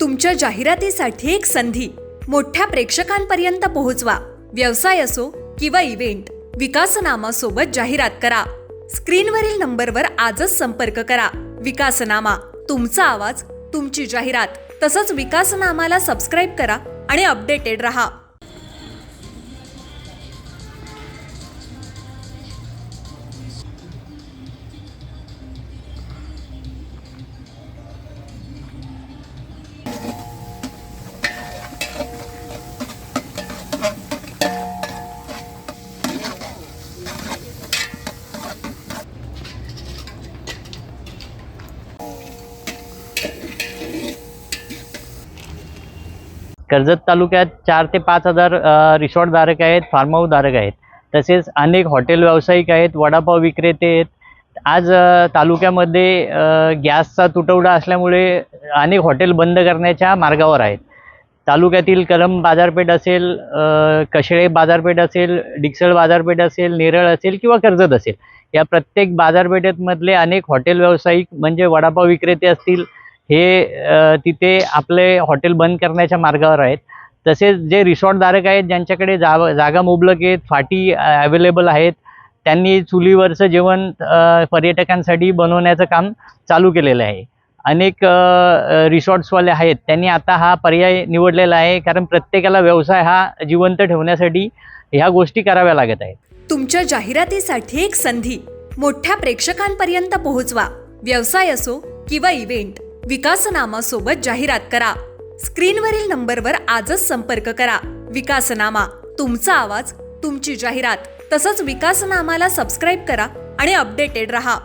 तुमच्या जाहिरातीसाठी एक संधी मोठ्या प्रेक्षकांपर्यंत पोहोचवा। व्यवसाय असो किंवा इव्हेंट, विकासनामा सोबत जाहिरात करा। स्क्रीनवरील नंबरवर आजच संपर्क करा। विकासनामा, तुमचा आवाज, तुमची जाहिरात। तसंच विकासनामाला सबस्क्राइब करा आणि अपडेटेड रहा। कर्जत तालुक्यात 4 ते 5 हजार रिसॉर्ट धारक आहेत, फार्म हाऊस धारक आहेत। तसेच अनेक हॉटेल व्यावसायिक आहेत, वडापाव विक्रेते आहेत। आज तालुक्यामध्ये गॅसचा तुटवडा असल्यामुळे अनेक हॉटेल बंद करण्याच्या मार्गावर आहेत। तालुक्यातील कलम बाजारपेठ असेल, कशेळे बाजारपेठ असेल, डिक्सळ बाजारपेठ असेल, नेरळ असेल किंवा कर्जत असेल, या प्रत्येक बाजारपेठेमधले अनेक हॉटेल व्यावसायिक म्हणजे वडापाव विक्रेते असतील, हे तिथे आपले हॉटेल बंद करण्याच्या मार्गावर आहेत। तसेच जे रिसॉर्ट धारक आहेत, ज्यांच्याकडे जागा मुबलक आहेत, फाटी अवेलेबल आहेत, त्यांनी चुलीवरचं जेवण पर्यटकांसाठी बनवण्याचं काम चालू केलेलं आहे। अनेक रिसॉर्ट्सवाले आहेत, त्यांनी आता हा पर्याय निवडलेला आहे, कारण प्रत्येकाला व्यवसाय हा जिवंत ठेवण्यासाठी ह्या गोष्टी कराव्या लागत आहेत। तुमच्या जाहिरातीसाठी एक संधी मोठ्या प्रेक्षकांपर्यंत पोहोचवा। व्यवसाय असो किंवा इव्हेंट, विकासनामा सोबत जाहिरात करा। स्क्रीनवरील नंबरवर आजच संपर्क करा। विकासनामा, तुमचा आवाज, तुमची जाहिरात। तसंच विकासनामाला सबस्क्राइब करा आणि अपडेटेड रहा।